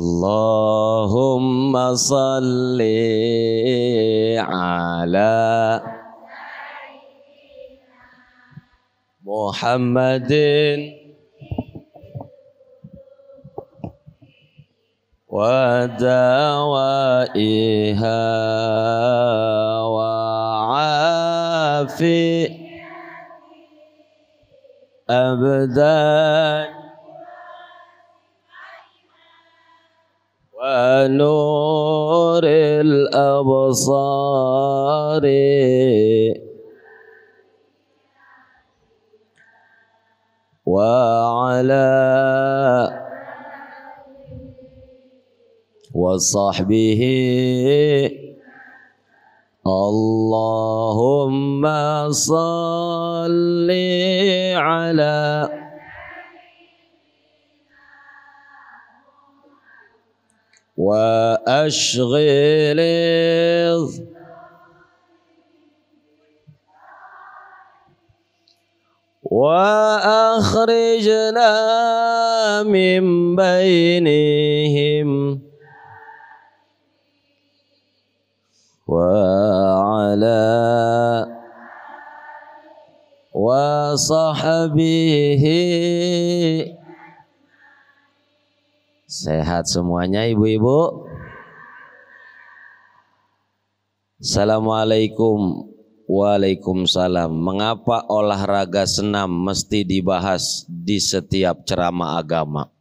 Allahumma salli ala Muhammadin wa dawaiha wa afi abdan wa nuril absari wa ala wa sahbihi Allahumma salli ala wa ashghil wa akhrijna min bainihim wa ala wa sahbihi. Sehat semuanya ibu-ibu? Assalamualaikum. Waalaikumsalam. Mengapa olahraga senam mesti dibahas di setiap ceramah agama?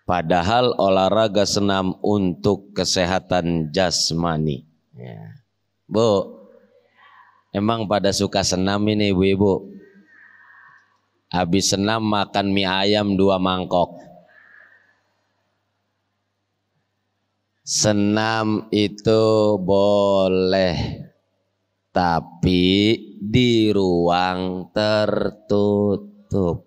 Padahal olahraga senam untuk kesehatan jasmani. Ya. Bu, emang pada suka senam ini ibu-ibu? Habis senam makan mie ayam 2 mangkok. Senam itu boleh, tapi di ruang tertutup.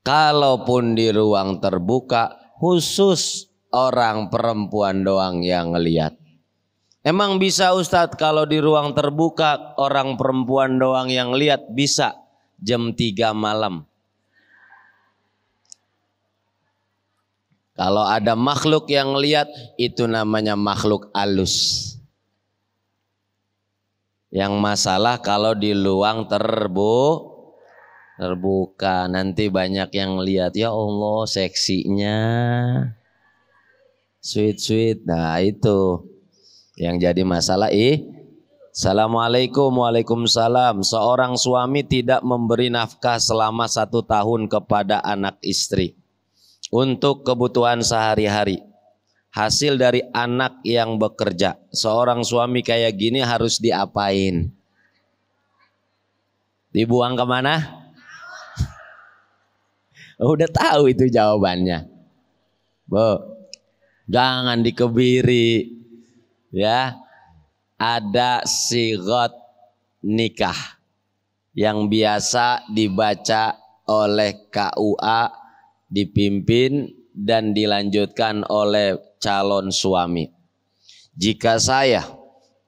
Kalaupun di ruang terbuka, khusus orang perempuan doang yang ngelihat. Emang bisa Ustadz kalau di ruang terbuka orang perempuan doang yang lihat? Bisa, jam 3 malam. Kalau ada makhluk yang lihat, itu namanya makhluk halus. Yang masalah kalau di ruang terbuka, nanti banyak yang lihat, ya Allah seksinya, sweet. Nah itu yang jadi masalah. Assalamualaikum. Waalaikumsalam. Seorang suami tidak memberi nafkah selama 1 tahun kepada anak istri untuk kebutuhan sehari-hari. Hasil dari anak yang bekerja. Seorang suami kayak gini harus diapain? Dibuang kemana? Udah tahu itu jawabannya. Bu, jangan dikebiri. Ya, ada sigot nikah yang biasa dibaca oleh KUA, dipimpin dan dilanjutkan oleh calon suami. Jika saya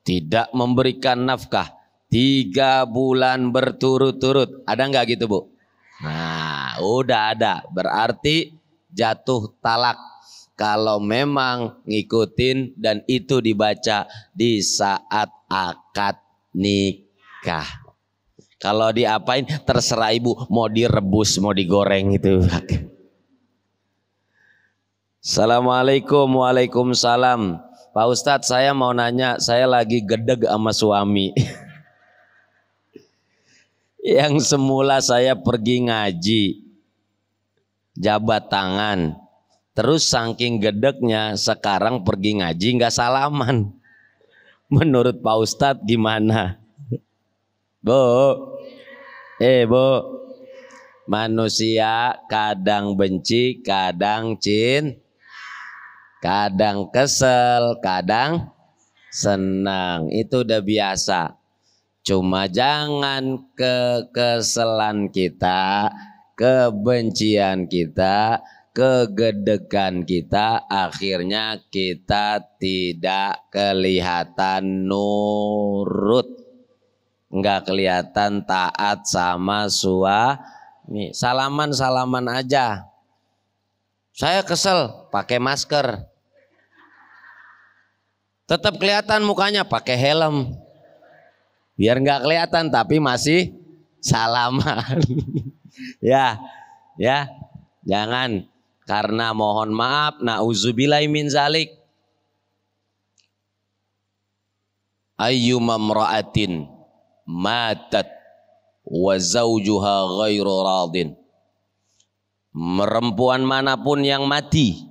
tidak memberikan nafkah 3 bulan berturut-turut, ada nggak gitu Bu? Nah, udah ada, berarti jatuh talak. Kalau memang ngikutin dan itu dibaca di saat akad nikah. Kalau diapain terserah ibu, mau direbus, mau digoreng itu. Assalamualaikum. Waalaikumsalam. Pak Ustadz, saya mau nanya, saya lagi gedeg sama suami. Yang semula saya pergi ngaji, jabat tangan, terus saking gedegnya sekarang pergi ngaji nggak salaman. Menurut Pak Ustadz gimana? Bu, Bu, manusia kadang benci, kadang cinta. Kadang kesel, kadang senang. Itu udah biasa. Cuma jangan kekeselan kita, kebencian kita, kegedegan kita, akhirnya kita tidak kelihatan nurut. Enggak kelihatan taat sama suami. Salaman-salaman aja. Saya kesel, pakai masker. Tetap kelihatan mukanya, pakai helm. Biar nggak kelihatan tapi masih salaman. Ya, ya, jangan. Karena mohon maaf, na'udzubillahi min zalik. Ayyuma mra'atin matat wa zawjuha ghairu radin. Perempuan manapun yang mati,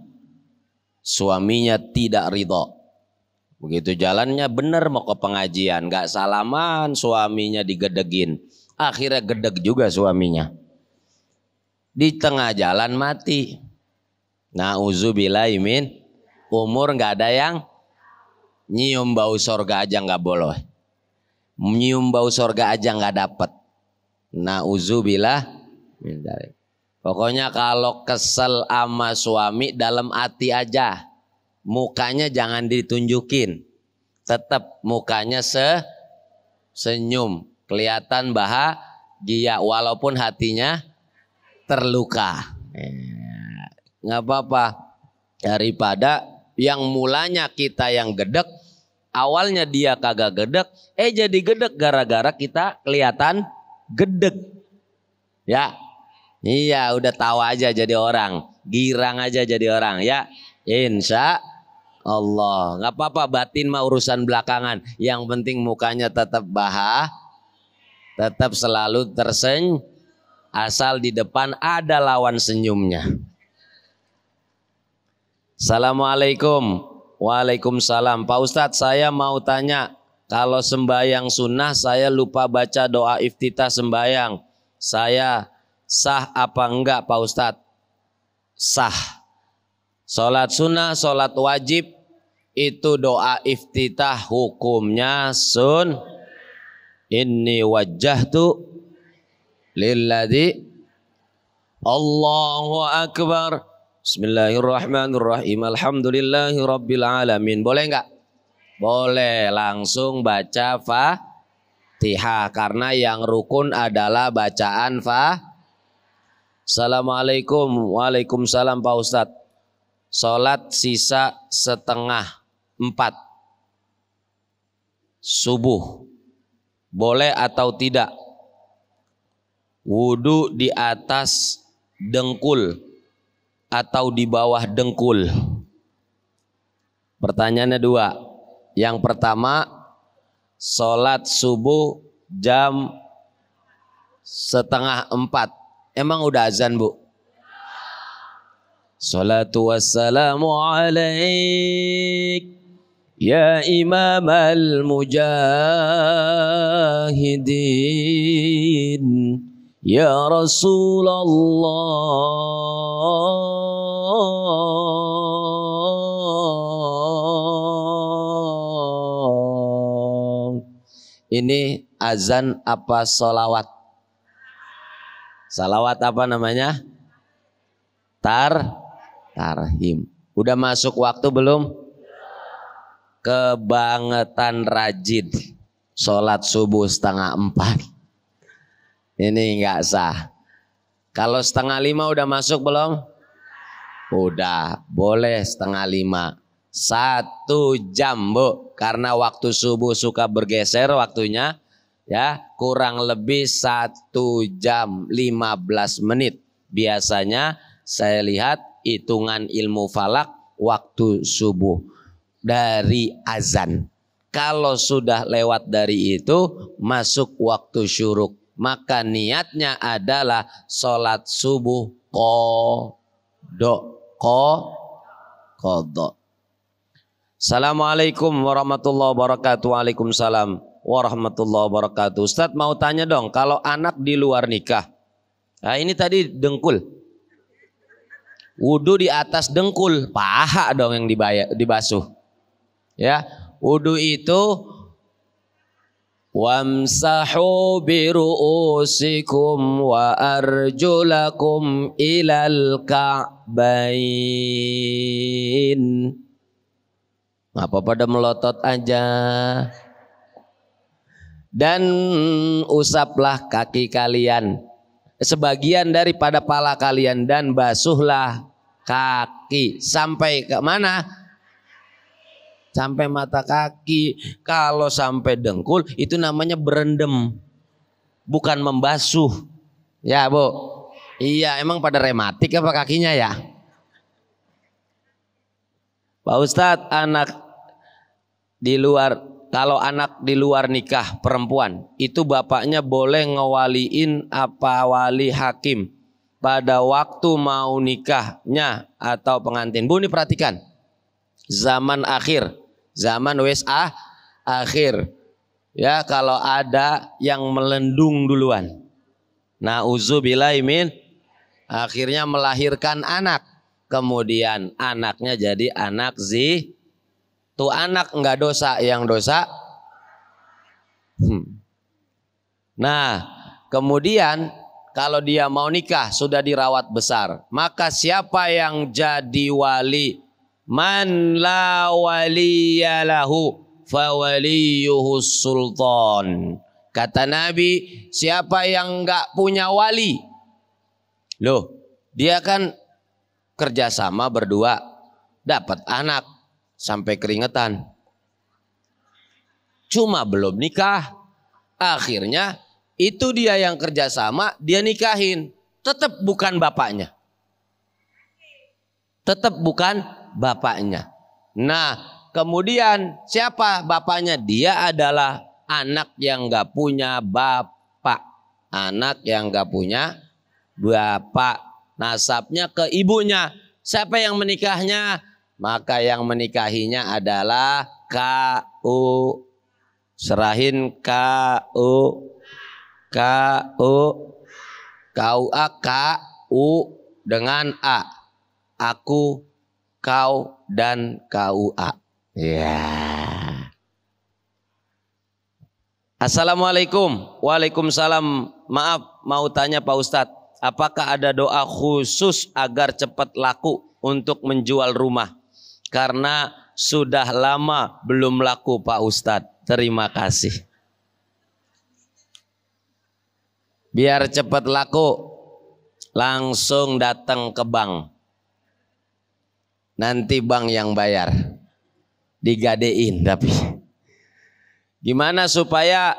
suaminya tidak ridho. Begitu jalannya bener mau ke pengajian, gak salaman, suaminya digedegin. Akhirnya gedeg juga suaminya. Di tengah jalan mati. Na'udzubillahi min, umur gak ada yang nyium bau sorga aja gak boleh. Nyium bau sorga aja gak dapet. Na'udzubillah min dzalik. Pokoknya kalau kesel sama suami dalam hati aja. Mukanya jangan ditunjukin. Tetap mukanya senyum. Kelihatan bahagia walaupun hatinya terluka. Nggak apa-apa. Daripada yang mulanya kita yang gedek, awalnya dia kagak gedek, jadi gedek gara-gara kita kelihatan gedek. Ya. Iya, udah tahu aja jadi orang, girang aja jadi orang, ya. Insya Allah, nggak apa-apa, batin mah urusan belakangan. Yang penting mukanya tetap tetap selalu tersenyum, asal di depan ada lawan senyumnya. Assalamualaikum. Waalaikumsalam. Pak Ustadz, saya mau tanya, kalau sembahyang sunnah saya lupa baca doa iftitah sembahyang. Saya sah apa enggak Pak Ustadz? Sah. Sholat sunnah, sholat wajib itu doa iftitah hukumnya Inni wajjahtu lilladzi Allahu Akbar. Bismillahirrahmanirrahim. Alhamdulillahi rabbil alamin. Boleh enggak? Boleh. Langsung baca Fatihah karena yang rukun adalah bacaan Assalamualaikum. Waalaikumsalam Pak Ustadz. Sholat sisa setengah 4 subuh boleh atau tidak? Wudu di atas dengkul atau di bawah dengkul? Pertanyaannya 2. Yang pertama, sholat subuh jam setengah 4. Emang udah azan Bu? Salatu wassalamu alaik ya imam al-mujahidin ya Rasulullah. Ini azan apa sholawat? Salawat apa namanya? Tarhim. Udah masuk waktu belum? Kebangetan rajin. Sholat subuh setengah 4. Ini nggak sah. Kalau setengah 5 udah masuk belum? Udah. Boleh setengah 5. 1 jam Bu. Karena waktu subuh suka bergeser waktunya. Ya, kurang lebih 1 jam 15 menit. Biasanya saya lihat hitungan ilmu falak waktu subuh dari azan. Kalau sudah lewat dari itu masuk waktu syuruk. Maka niatnya adalah sholat subuh qadha. Assalamualaikum warahmatullahi wabarakatuh. Waalaikumsalam warahmatullahi wabarakatuh. Ustadz mau tanya dong, kalau anak di luar nikah. Nah ini tadi dengkul. Wudu di atas dengkul, paha dong yang dibasuh. Ya, wudu itu wamsahu biru'usikum wa arjulakum ilal ka'bain. Apa pada melotot aja. Dan usaplah kaki kalian, sebagian daripada pala kalian, dan basuhlah kaki. Sampai ke mana? Sampai mata kaki. Kalau sampai dengkul itu namanya berendam, bukan membasuh. Ya Bu. Iya, emang pada rematik apa kakinya ya? Pak Ustadz, kalau anak di luar nikah perempuan, itu bapaknya boleh ngewaliin apa wali hakim pada waktu mau nikahnya atau pengantin. Bu, ini perhatikan. Zaman akhir, zaman akhir. Ya, kalau ada yang melendung duluan. Nauzubillahi min, akhirnya melahirkan anak. Kemudian anaknya jadi anak tuh anak enggak dosa, yang dosa. Nah, kemudian kalau dia mau nikah sudah dirawat besar, maka siapa yang jadi wali? Man la waliyalahu fawaliyuhu sultan. Kata Nabi, siapa yang enggak punya wali? Loh, dia kan kerjasama berdua, dapat anak sampai keringetan, cuma belum nikah. Akhirnya itu dia yang kerjasama, dia nikahin, tetap bukan bapaknya, tetap bukan bapaknya. Nah, kemudian siapa bapaknya? Dia adalah anak yang gak punya bapak, anak yang gak punya bapak, nasabnya ke ibunya. Siapa yang menikahnya? Maka yang menikahinya adalah KU. Serahin KU. KUA, KU dengan A. Aku, kau, dan KUA. Ya. Assalamualaikum. Waalaikumsalam. Maaf, mau tanya Pak Ustadz, apakah ada doa khusus agar cepat laku untuk menjual rumah? Karena sudah lama belum laku Pak Ustadz. Terima kasih. Biar cepat laku, langsung datang ke bank. Nanti bank yang bayar. Digadein tapi. Gimana supaya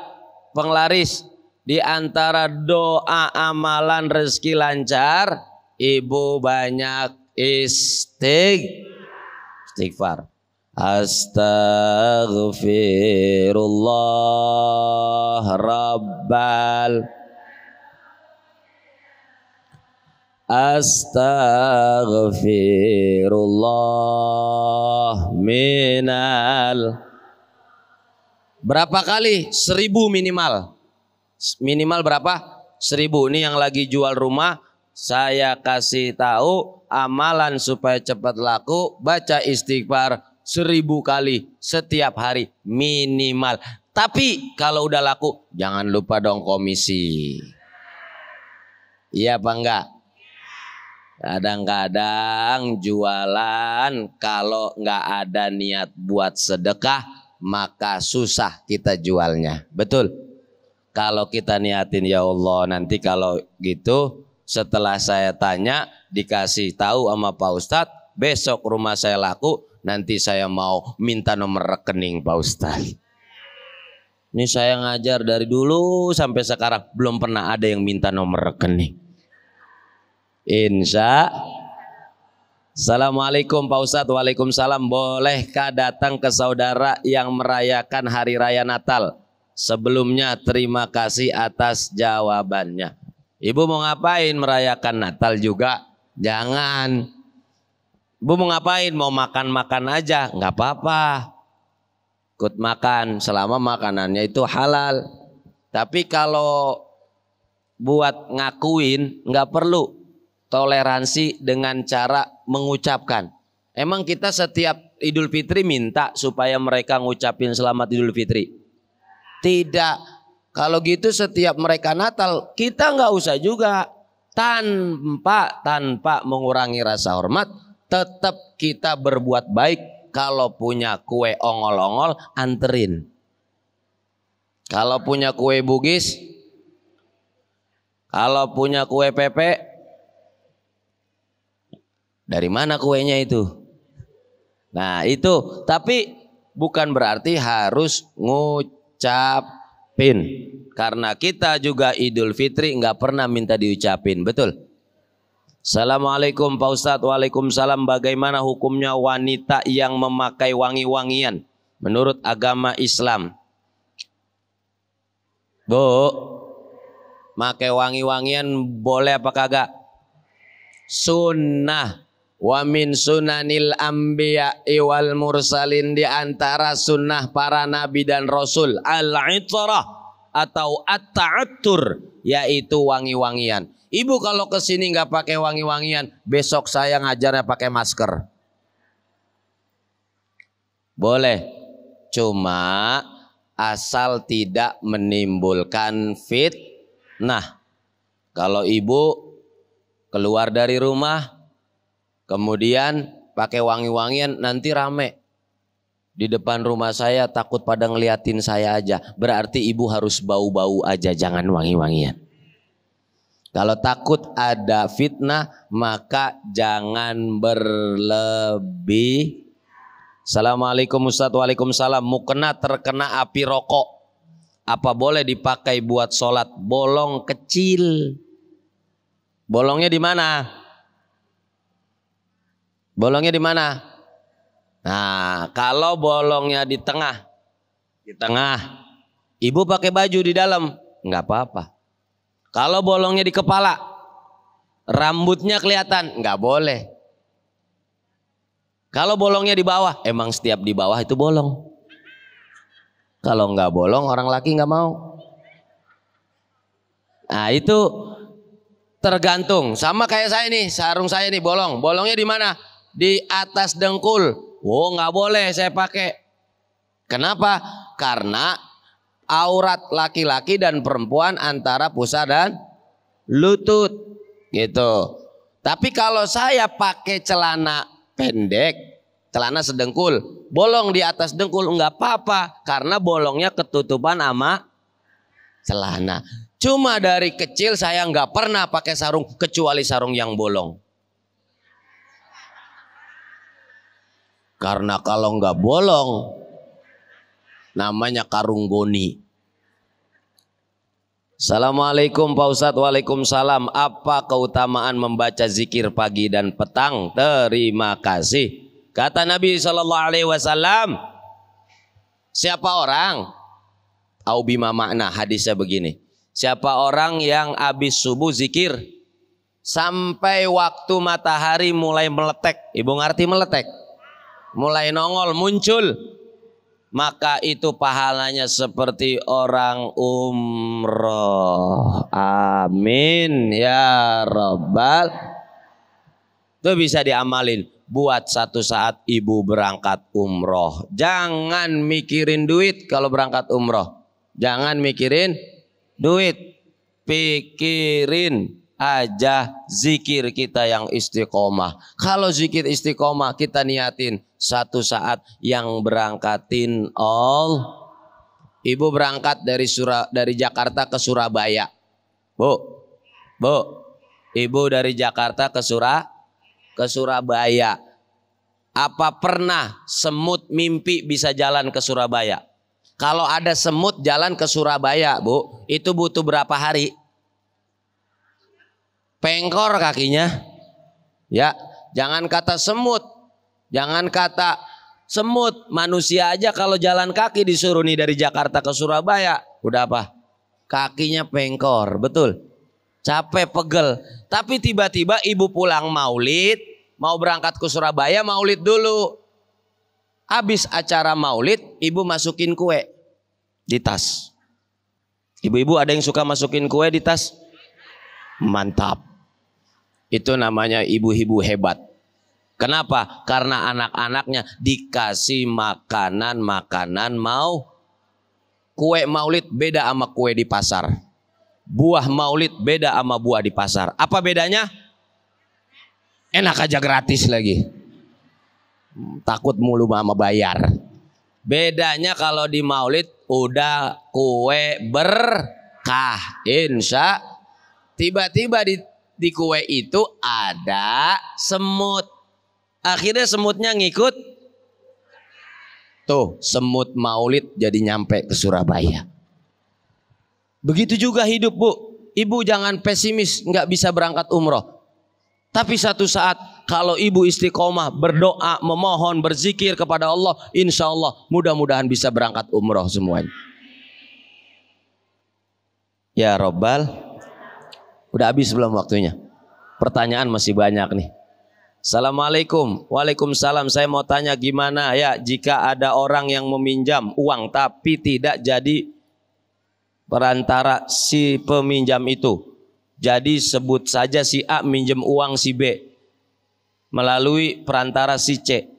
penglaris? Di antara doa amalan rezeki lancar, ibu banyak istighfar. Astaghfirullah rabbal, astaghfirullah minal. Berapa kali? 1000 minimal. Minimal berapa? 1000. Ini yang lagi jual rumah, saya kasih tahu amalan supaya cepat laku, baca istighfar 1000 kali setiap hari minimal. Tapi kalau udah laku, jangan lupa dong komisi. Iya apa enggak? Kadang-kadang jualan kalau enggak ada niat buat sedekah, maka susah kita jualnya. Betul? Kalau kita niatin, ya Allah, nanti kalau gitu setelah saya tanya dikasih tahu sama Pak Ustadz, besok rumah saya laku, nanti saya mau minta nomor rekening Pak Ustadz. Ini saya ngajar dari dulu sampai sekarang belum pernah ada yang minta nomor rekening. Insya. Assalamualaikum Pak Ustadz. Waalaikumsalam. Bolehkah datang ke saudara yang merayakan hari raya Natal? Sebelumnya terima kasih atas jawabannya. Ibu mau ngapain merayakan Natal juga? Jangan. Ibu mau ngapain? Mau makan-makan aja, nggak apa-apa. Ikut makan selama makanannya itu halal. Tapi kalau buat ngakuin nggak perlu. Toleransi dengan cara mengucapkan. Emang kita setiap Idul Fitri minta supaya mereka ngucapin selamat Idul Fitri? Tidak. Kalau gitu setiap mereka Natal kita nggak usah juga, tanpa mengurangi rasa hormat, tetap kita berbuat baik. Kalau punya kue ongol-ongol, anterin. Kalau punya kue Bugis, kalau punya kue Pepe, Dari mana kuenya itu? Nah itu, tapi bukan berarti harus ngucapin. Karena kita juga Idul Fitri nggak pernah minta diucapin, betul? Assalamualaikum Pak Ustadz. Waalaikumsalam. Bagaimana hukumnya wanita yang memakai wangi-wangian menurut agama Islam? Bu, pakai wangi-wangian boleh apa kagak? Sunnah. Wa min sunanil anbiya'i wal mursalin, di antara sunnah para nabi dan rasul al-itrah atau at-ta'attur, yaitu wangi-wangian. Ibu kalau kesini nggak pakai wangi-wangian, besok saya ngajarnya pakai masker. Boleh, cuma asal tidak menimbulkan fitnah. Kalau ibu keluar dari rumah kemudian pakai wangi-wangian, nanti rame di depan rumah saya, takut pada ngeliatin saya aja. Berarti ibu harus bau-bau aja, jangan wangi-wangian. Kalau takut ada fitnah, maka jangan berlebih. Assalamualaikum Ustadz. Waalaikumsalam. Mukena terkena api rokok, apa boleh dipakai buat sholat? Bolong kecil. Bolongnya di mana? Bolongnya di mana? Nah, kalau bolongnya di tengah, ibu pakai baju di dalam, nggak apa-apa. Kalau bolongnya di kepala, rambutnya kelihatan, nggak boleh. Kalau bolongnya di bawah, emang setiap di bawah itu bolong. Kalau nggak bolong, orang laki nggak mau. Nah itu tergantung. Sama kayak saya nih, sarung saya nih bolong. Bolongnya di mana? Di atas dengkul. Oh nggak boleh saya pakai. Kenapa? Karena aurat laki-laki dan perempuan antara pusar dan lutut gitu. Tapi kalau saya pakai celana pendek, celana sedengkul, bolong di atas dengkul, nggak apa-apa karena bolongnya ketutupan sama celana. Cuma dari kecil saya nggak pernah pakai sarung kecuali sarung yang bolong. Karena kalau nggak bolong namanya karung goni. Assalamualaikum Pak Ustadz. Waalaikumsalam. Apa keutamaan membaca zikir pagi dan petang? Terima kasih. Kata Nabi SAW, siapa orang, au bima makna, hadisnya begini, siapa orang yang habis subuh zikir sampai waktu matahari mulai meletek, ibu ngerti meletek? Mulai nongol, muncul, maka itu pahalanya seperti orang umroh. Amin ya Rabbal. Itu bisa diamalin. Buat satu saat ibu berangkat umroh, jangan mikirin duit. Kalau berangkat umroh jangan mikirin duit, pikirin aja zikir kita yang istiqomah. Kalau zikir istiqomah kita niatin satu saat yang berangkatin ibu berangkat dari Jakarta ke Surabaya, bu, ibu dari Jakarta ke Surabaya. Apa pernah semut mimpi bisa jalan ke Surabaya? Kalau ada semut jalan ke Surabaya, bu, itu butuh berapa hari? Pengkor kakinya, ya. Jangan kata semut, manusia aja kalau jalan kaki disuruh nih dari Jakarta ke Surabaya, udah apa? Kakinya pengkor, betul. Capek, pegel. Tapi tiba-tiba ibu pulang maulid, mau berangkat ke Surabaya, maulid dulu. Habis acara maulid, ibu masukin kue di tas. Ibu-ibu ada yang suka masukin kue di tas? Mantap. Itu namanya ibu-ibu hebat. Kenapa? Karena anak-anaknya dikasih makanan mau. Kue maulid beda sama kue di pasar. Buah maulid beda sama buah di pasar. Apa bedanya? Enak aja gratis lagi. Takut mulu sama bayar. Bedanya kalau di maulid udah kue berkah. Insya tiba-tiba di kue itu ada semut. Akhirnya semutnya ngikut. Tuh, semut maulid jadi nyampe ke Surabaya. Begitu juga hidup, Bu. Ibu jangan pesimis nggak bisa berangkat umroh. Tapi satu saat kalau ibu istiqomah, berdoa, memohon, berzikir kepada Allah, insya Allah mudah-mudahan bisa berangkat umroh semuanya. Ya Robbal, udah habis belum waktunya? Pertanyaan masih banyak nih. Assalamualaikum. Waalaikumsalam. Saya mau tanya gimana ya jika ada orang yang meminjam uang tapi tidak jadi perantara si peminjam itu. Jadi sebut saja si A minjem uang si B melalui perantara si C.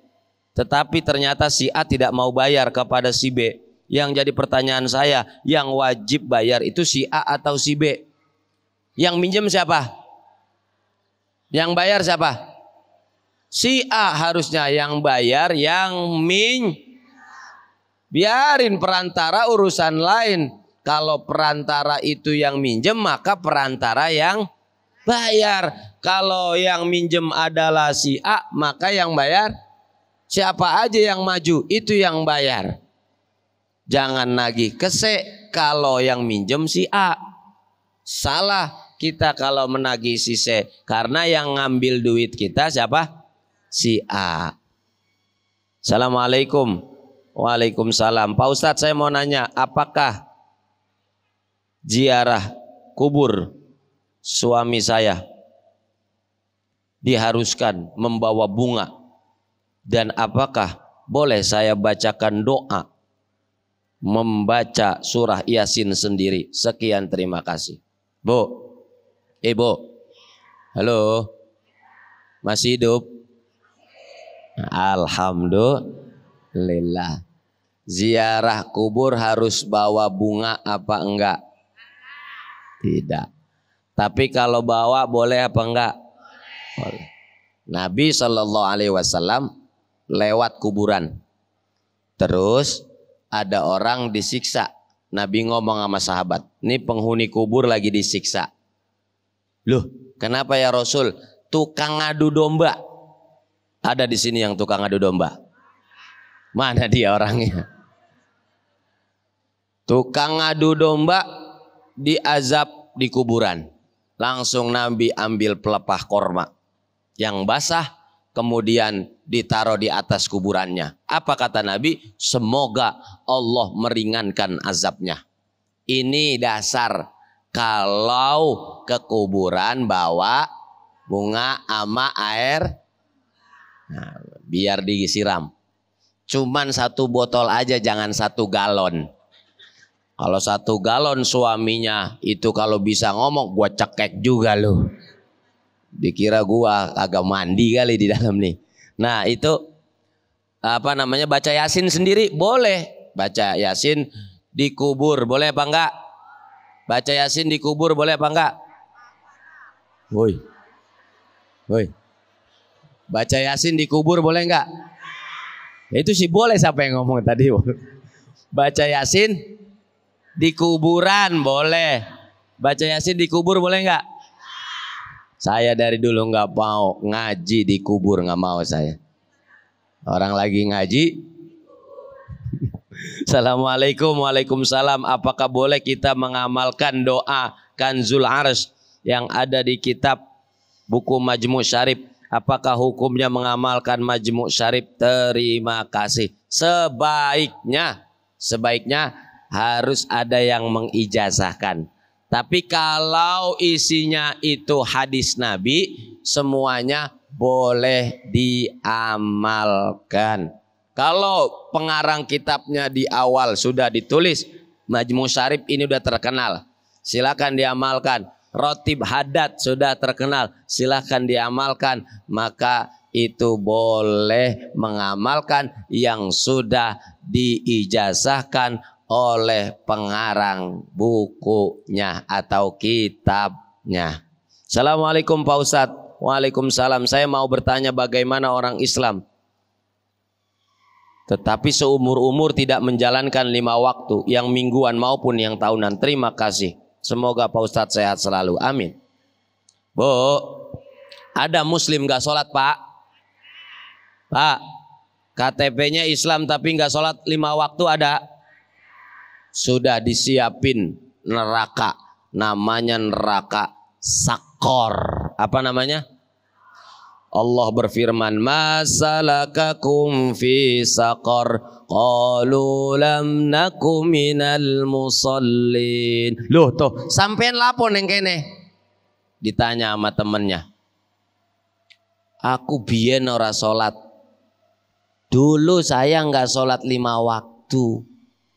Tetapi ternyata si A tidak mau bayar kepada si B. Yang jadi pertanyaan saya, yang wajib bayar itu si A atau si B? Yang minjem siapa? Yang bayar siapa? Si A harusnya yang bayar, yang biarin perantara urusan lain. Kalau perantara itu yang minjem, maka perantara yang bayar. Kalau yang minjem adalah si A, maka yang bayar siapa aja yang maju, itu yang bayar. Jangan nagih ke C kalau yang minjem si A. Salah kita kalau menagih si C, karena yang ngambil duit kita siapa? Si A. Assalamualaikum. Waalaikumsalam. Pak Ustadz, saya mau nanya, apakah ziarah kubur suami saya diharuskan membawa bunga, dan apakah boleh saya bacakan doa membaca surah Yasin sendiri? Sekian, terima kasih. Bu, Ibu, halo, masih hidup? Alhamdulillah. Ziarah kubur harus bawa bunga apa enggak? Tidak. Tapi kalau bawa boleh apa enggak? Boleh. Nabi SAW lewat kuburan. Terus ada orang disiksa. Nabi ngomong sama sahabat, ini penghuni kubur lagi disiksa. Loh, kenapa ya Rasul? Tukang ngadu domba. Ada di sini yang tukang adu domba? Mana dia orangnya? Tukang adu domba diazab di kuburan. Langsung Nabi ambil pelepah korma yang basah, kemudian ditaruh di atas kuburannya. Apa kata Nabi? Semoga Allah meringankan azabnya. Ini dasar kalau ke kuburan bawa bunga ama air. Nah, biar disiram. Cuman 1 botol aja, jangan 1 galon. Kalau 1 galon suaminya itu kalau bisa ngomong, gua cekek juga loh. Dikira gua agak mandi kali di dalam nih. Nah itu apa namanya, baca Yasin sendiri boleh. Baca Yasin di kubur boleh apa enggak? Baca Yasin di kubur boleh apa enggak? Woi, woi. Baca Yasin di kubur boleh enggak? Itu sih boleh, siapa yang ngomong tadi? Baca Yasin di kuburan boleh. Baca Yasin di kubur boleh enggak? Saya dari dulu enggak mau ngaji di kubur, enggak mau saya. Orang lagi ngaji. Assalamualaikum. Waalaikumsalam. Apakah boleh kita mengamalkan doa Kanzul Arsy yang ada di kitab buku Majmu' Syarif? Apakah hukumnya mengamalkan Majmu' Syarif? Terima kasih. Sebaiknya harus ada yang mengijazahkan. Tapi kalau isinya itu hadis Nabi, semuanya boleh diamalkan. Kalau pengarang kitabnya di awal sudah ditulis Majmu' Syarif ini udah terkenal, silakan diamalkan. Rotib Haddad sudah terkenal, silahkan diamalkan. Maka itu boleh mengamalkan yang sudah diijazahkan oleh pengarang bukunya atau kitabnya. Assalamualaikum Pak Ustadz. Waalaikumsalam. Saya mau bertanya, bagaimana orang Islam tetapi seumur-umur tidak menjalankan 5 waktu, yang mingguan maupun yang tahunan? Terima kasih. Semoga Pak Ustadz sehat selalu. Amin. Bu, ada muslim gak sholat Pak? Pak, KTP-nya Islam tapi nggak sholat 5 waktu ada? Sudah disiapin neraka, namanya neraka sakor. Apa namanya? Allah berfirman, masalakakum fi sakor, qalu lam naku minal musallin. Loh tuh, sampean lapor neng kene. Ditanya sama temennya, aku biyen ora sholat. Dulu saya nggak sholat 5 waktu,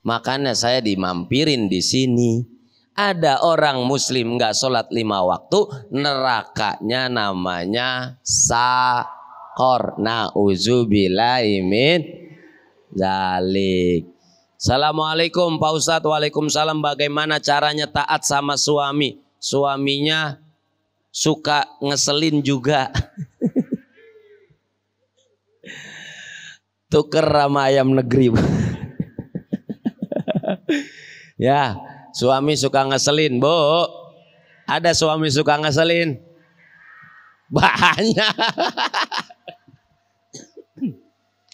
makanya saya dimampirin di sini. Ada orang muslim nggak sholat 5 waktu, nerakanya namanya sakor. Nauzubillahi min dzalik. Assalamualaikum Pak Ustadz. Waalaikumsalam. Bagaimana caranya taat sama suami? Suaminya suka ngeselin juga. Tuker sama ayam negeri. Ya, suami suka ngeselin, Bu. Ada suami suka ngeselin? Banyak.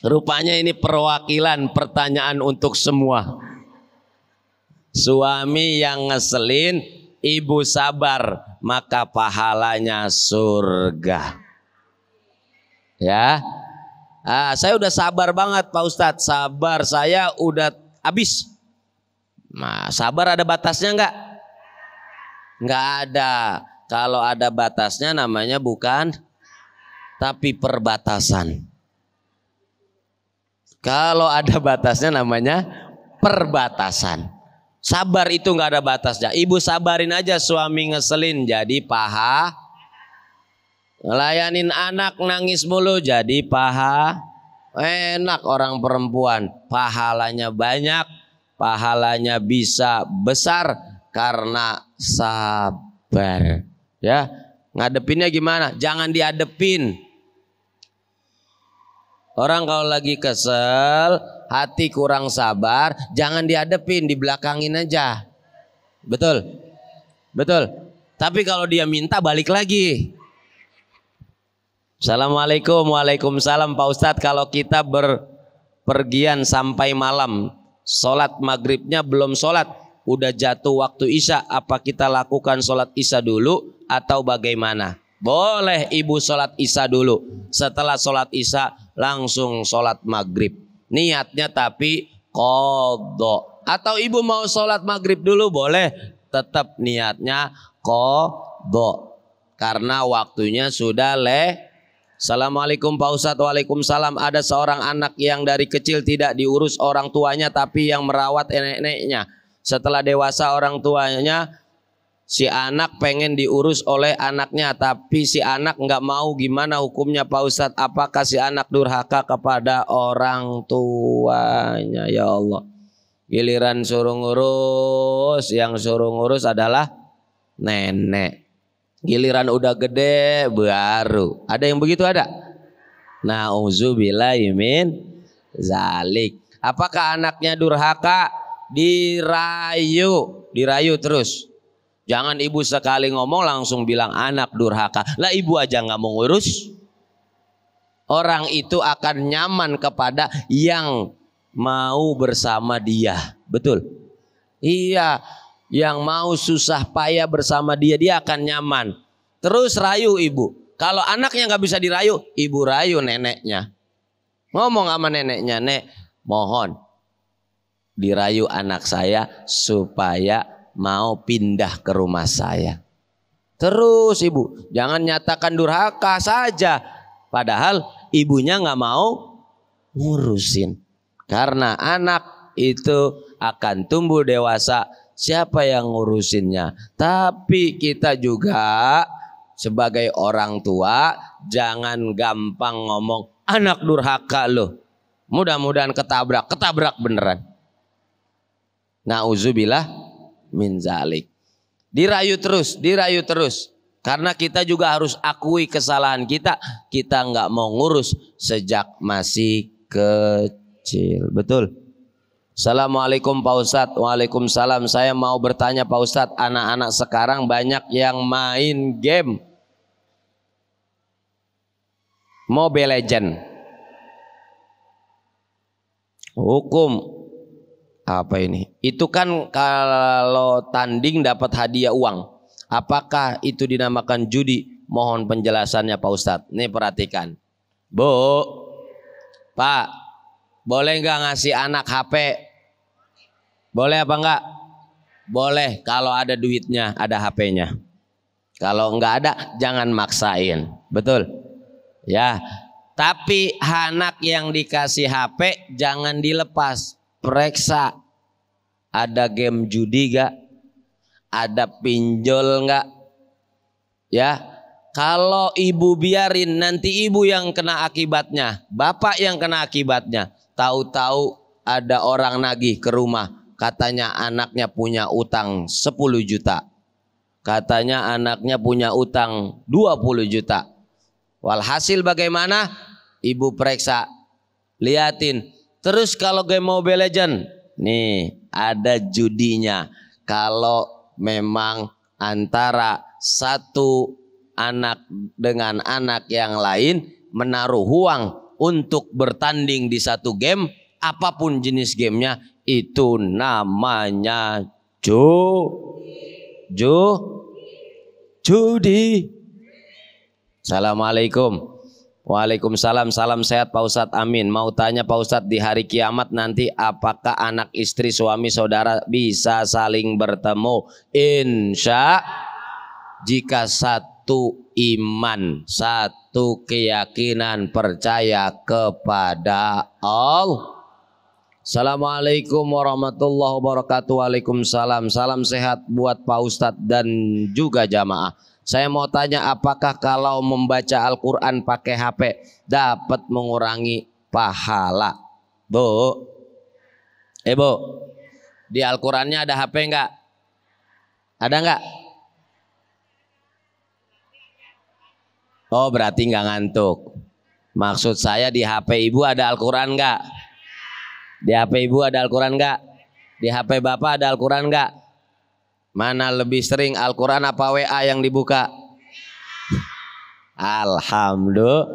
Rupanya ini perwakilan pertanyaan untuk semua. Suami yang ngeselin, ibu sabar, maka pahalanya surga. Ya. Saya udah sabar banget Pak Ustadz. Sabar saya udah habis. Nah, sabar ada batasnya enggak? Enggak ada. Kalau ada batasnya namanya bukan, tapi perbatasan. Kalau ada batasnya namanya perbatasan. Sabar itu enggak ada batasnya. Ibu sabarin aja suami ngeselin jadi paha. Ngelayanin anak nangis mulu jadi paha. Enak orang perempuan, pahalanya banyak, pahalanya bisa besar karena sabar. Ya, ngadepinnya gimana? Jangan diadepin. Orang kalau lagi kesel, hati kurang sabar, jangan diadepin, dibelakangin aja. Betul? Betul. Tapi kalau dia minta balik lagi. Assalamualaikum. Waalaikumsalam Pak Ustadz. Kalau kita berpergian sampai malam, sholat maghribnya belum sholat, udah jatuh waktu isya, apa kita lakukan sholat isya dulu atau bagaimana? Boleh ibu sholat isya dulu. Setelah sholat isya langsung sholat maghrib. Niatnya tapi qadha. Atau ibu mau sholat maghrib dulu boleh, tetap niatnya qadha. Karena waktunya sudah Assalamualaikum Pak Ustadz. Waalaikumsalam. Ada seorang anak yang dari kecil tidak diurus orang tuanya tapi yang merawat nenek-neneknya. Setelah dewasa orang tuanya, si anak pengen diurus oleh anaknya tapi si anak nggak mau. Gimana hukumnya Pak Ustadz? Apakah si anak durhaka kepada orang tuanya? Ya Allah, giliran suruh ngurus, yang suruh ngurus adalah nenek. Giliran udah gede baru. Ada yang begitu ada? Nauzubillahi min zalik. Apakah anaknya durhaka? Dirayu terus. Jangan ibu sekali ngomong langsung bilang anak durhaka. Lah ibu aja nggak mau ngurus. Orang itu akan nyaman kepada yang mau bersama dia. Betul? Iya. Yang mau susah payah bersama dia, dia akan nyaman. Terus rayu ibu. Kalau anaknya nggak bisa dirayu, ibu rayu neneknya. Ngomong sama neneknya, Nek, mohon dirayu anak saya supaya mau pindah ke rumah saya. Terus ibu, jangan nyatakan durhaka saja. Padahal ibunya nggak mau ngurusin. Karena anak itu akan tumbuh dewasa. Siapa yang ngurusinnya? Tapi kita juga sebagai orang tua jangan gampang ngomong anak durhaka loh. Mudah-mudahan ketabrak beneran. Nauzubillah min zalik. Dirayu terus. Karena kita juga harus akui kesalahan kita. Kita nggak mau ngurus sejak masih kecil. Betul? Assalamualaikum Pak Ustadz. Waalaikumsalam. Saya mau bertanya Pak Ustadz, anak-anak sekarang banyak yang main game Mobile Legend. Hukum apa ini? Itu kan kalau tanding dapat hadiah uang. Apakah itu dinamakan judi? Mohon penjelasannya Pak Ustadz. Nih perhatikan. Bu, Pak, boleh nggak ngasih anak HP? Boleh apa enggak? Boleh kalau ada duitnya, ada HP-nya. Kalau nggak ada, jangan maksain. Betul? Ya. Tapi anak yang dikasih HP jangan dilepas. Periksa. Ada game judi gak? Ada pinjol gak? Ya. Kalau ibu biarin, nanti ibu yang kena akibatnya. Bapak yang kena akibatnya. Tahu-tahu ada orang nagih ke rumah. Katanya anaknya punya utang 10 juta. Katanya anaknya punya utang 20 juta. Walhasil bagaimana? Ibu periksa. Liatin. Terus kalau game Mobile Legend. Nih ada judinya. Kalau memang antara satu anak dengan anak yang lain menaruh uang untuk bertanding di satu game, apapun jenis gamenya, itu namanya judi. Assalamualaikum. Waalaikumsalam. Salam sehat Pak Ustadz. Amin. Mau tanya Pak Ustadz, di hari kiamat nanti apakah anak istri suami saudara bisa saling bertemu? Insya jika satu iman, satu keyakinan, percaya kepada Allah. Assalamualaikum warahmatullahi wabarakatuh. Waalaikumsalam. Salam sehat buat Pak Ustadz dan juga jamaah. Saya mau tanya, apakah kalau membaca Al-Quran pakai HP dapat mengurangi pahala? Bu, Bu, di Al-Qurannya ada HP enggak? Ada enggak? Oh, berarti enggak ngantuk. Maksud saya di HP ibu ada Al-Quran enggak? Di HP ibu ada Al-Quran enggak? Di HP bapak ada Al-Quran enggak? Mana lebih sering Al-Quran apa WA yang dibuka? Alhamdulillah,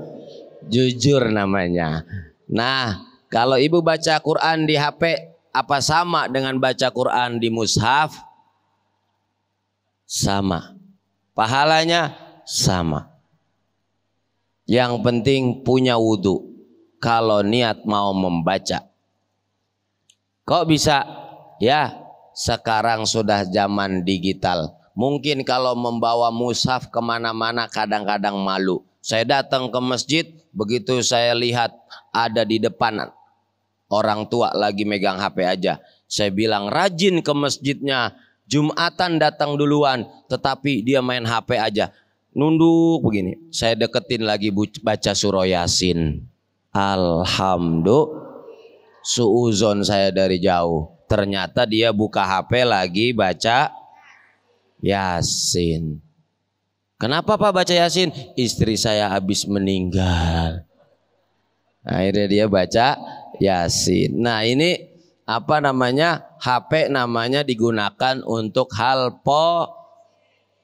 jujur namanya. Nah, kalau ibu baca Quran di HP, apa sama dengan baca Quran di mushaf? Sama. Pahalanya sama. Yang penting punya wudhu kalau niat mau membaca. Kok bisa? Ya, sekarang sudah zaman digital. Mungkin kalau membawa mushaf kemana-mana kadang-kadang malu. Saya datang ke masjid, begitu saya lihat ada di depan orang tua lagi megang HP aja. Saya bilang rajin ke masjidnya, Jumatan datang duluan, tetapi dia main HP aja. Nunduk begini. Saya deketin lagi baca surah Yasin. Alhamdulillah, suuzon saya dari jauh. Ternyata dia buka HP lagi baca Yasin. Kenapa Pak baca Yasin? Istri saya habis meninggal. Akhirnya dia baca Yasin. Nah ini apa namanya? HP namanya digunakan untuk hal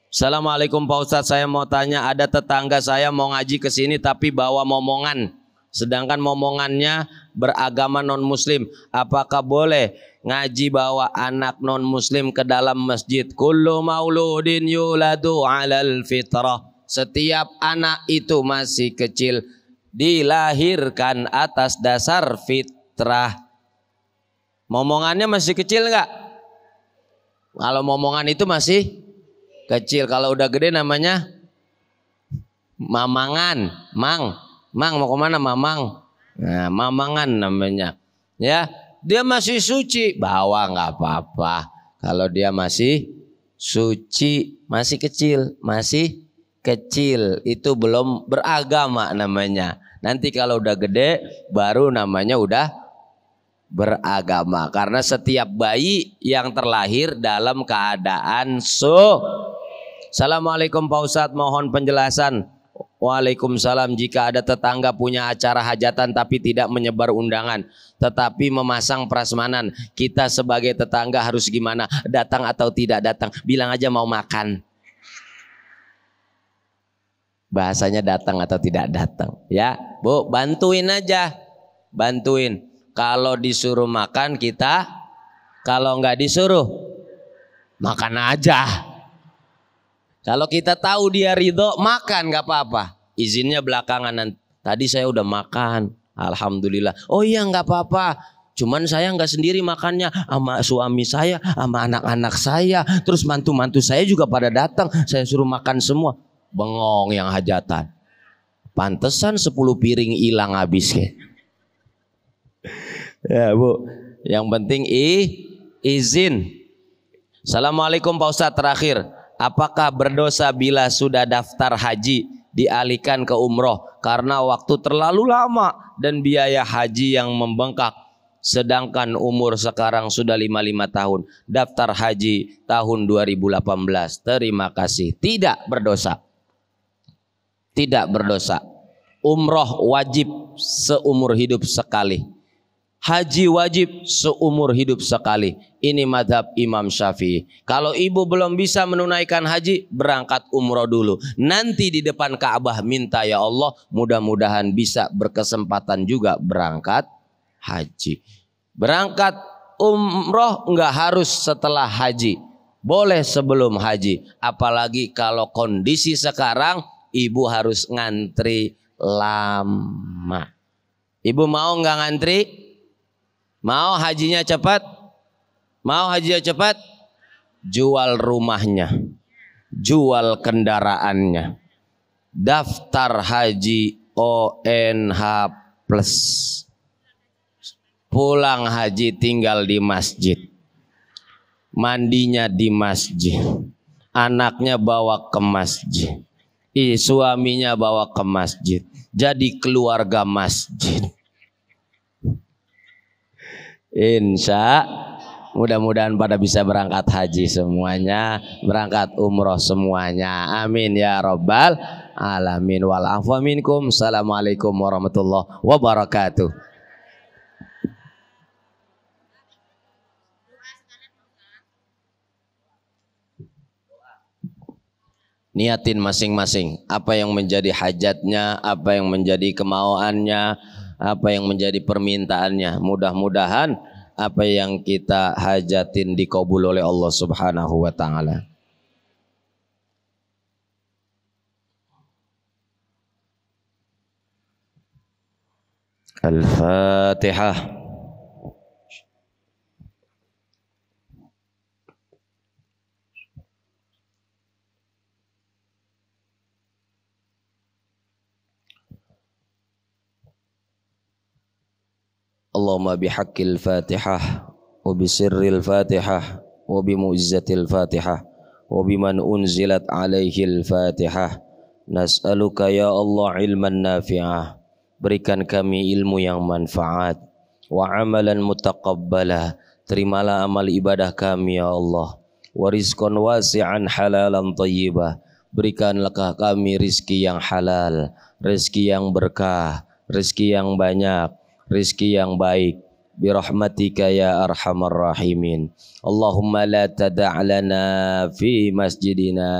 Assalamualaikum Pak Ustadz, saya mau tanya, ada tetangga saya mau ngaji ke sini tapi bawa momongan. Sedangkan momongannya beragama non muslim. Apakah boleh ngaji bawa anak non muslim ke dalam masjid? Kullu mauludin yuladu alal fitrah. Setiap anak itu masih kecil dilahirkan atas dasar fitrah. Momongannya masih kecil enggak? Kalau momongan itu masih kecil, kalau udah gede namanya mamangan. Mang mau kemana Mamang? Nah, mamangan namanya. Ya, dia masih suci, bawa nggak apa-apa. Kalau dia masih suci, masih kecil, itu belum beragama namanya. Nanti kalau udah gede, baru namanya udah beragama. Karena setiap bayi yang terlahir dalam keadaan Assalamualaikum Pak Ustadz, mohon penjelasan. Waalaikumsalam. Jika ada tetangga punya acara hajatan tapi tidak menyebar undangan, tetapi memasang prasmanan, kita sebagai tetangga harus gimana? Datang atau tidak datang? Bilang aja mau makan. Bahasanya datang atau tidak datang. Ya Bu, bantuin aja. Bantuin. Kalau disuruh makan kita, kalau nggak disuruh makan aja. Kalau kita tahu dia ridho, makan nggak apa-apa. Izinnya belakangan. Tadi saya udah makan, alhamdulillah. Oh iya nggak apa-apa. Cuman saya nggak sendiri makannya, sama suami saya, sama anak-anak saya, terus mantu-mantu saya juga pada datang. Saya suruh makan semua. Bengong yang hajatan. Pantesan 10 piring hilang habis ya. Ya Bu, yang penting izin. Assalamualaikum Pak Ustadz, terakhir. Apakah berdosa bila sudah daftar haji dialihkan ke umroh karena waktu terlalu lama dan biaya haji yang membengkak? Sedangkan umur sekarang sudah 55 tahun. Daftar haji tahun 2018. Terima kasih. Tidak berdosa. Tidak berdosa. Umroh wajib seumur hidup sekali. Haji wajib seumur hidup sekali. Ini madhab Imam Syafi'i. Kalau ibu belum bisa menunaikan haji, berangkat umroh dulu. Nanti di depan Ka'bah minta, ya Allah, mudah-mudahan bisa berkesempatan juga berangkat haji. Berangkat umroh enggak harus setelah haji. Boleh sebelum haji. Apalagi kalau kondisi sekarang ibu harus ngantri lama. Ibu mau enggak ngantri? Mau hajinya cepat? Mau hajinya cepat? Jual rumahnya, jual kendaraannya, daftar haji ONH plus, pulang haji tinggal di masjid, mandinya di masjid, anaknya bawa ke masjid, suaminya bawa ke masjid, jadi keluarga masjid. Insya mudah-mudahan pada bisa berangkat haji semuanya, berangkat umroh semuanya. Amin ya rabbal alamin. Wal afwa minkum. Assalamualaikum warahmatullahi wabarakatuh. Niatin masing-masing apa yang menjadi hajatnya, apa yang menjadi kemauannya, apa yang menjadi permintaannya. Mudah-mudahan apa yang kita hajatin dikabul oleh Allah Subhanahu wa taala. Al-Fatihah. Allahumma bihaqqil Fatihah wa bisirril Fatihah wa bimu'izzatil Fatihah wa biman unzilat alaihil Fatihah nas'aluka ya Allah ilman nafi'ah, berikan kami ilmu yang manfaat, wa amalan mutaqabbala, terimalah amal ibadah kami ya Allah, wa rizqan wasi'an halalan thayyibah, berikanlah kami rizki yang halal, rizki yang berkah, rizki yang banyak, rizki yang baik, birahmatika ya arhamar rahimin. Allahumma la tada'lana fi masjidina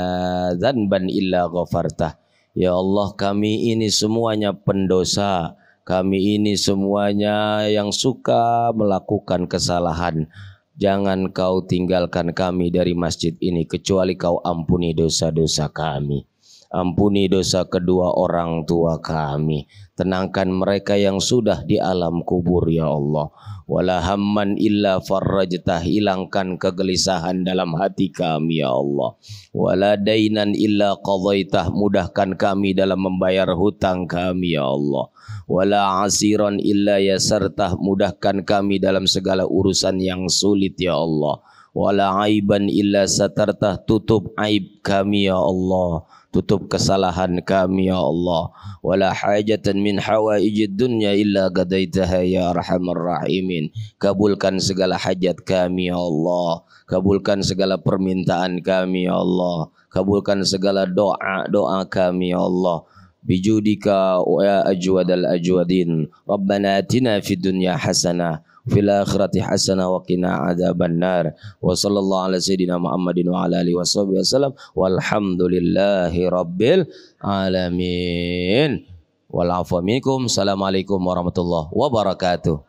dzanban illa ghafartah. Ya Allah, kami ini semuanya pendosa, kami ini semuanya yang suka melakukan kesalahan. Jangan kau tinggalkan kami dari masjid ini kecuali kau ampuni dosa-dosa kami. Ampuni dosa kedua orang tua kami. Tenangkan mereka yang sudah di alam kubur ya Allah. Wala hamman illa farrajtah, hilangkan kegelisahan dalam hati kami ya Allah. Wala dainan illa qadaitah, mudahkan kami dalam membayar hutang kami ya Allah. Wala asiran illa yasartah, mudahkan kami dalam segala urusan yang sulit ya Allah. Wala aiban illa satartah, tutup aib kami ya Allah, tutup kesalahan kami ya Allah. Wala hajatan min hawaijid dunya illa qadaitaha ya arhamar rahimin. Kabulkan segala hajat kami ya Allah, kabulkan segala permintaan kami ya Allah, kabulkan segala doa kami ya Allah. Bijudika wa ajwadal ajwadin. Rabbana atina fid dunya hasanah fil akhirati hasanah wa qina adzabannar. Wa sallallahu ala sayyidina Muhammadin wa ala alihi washabihi wasallam. Walhamdulillahi rabbil alamin. Wal afwa minkum. Assalamualaikum warahmatullahi wabarakatuh.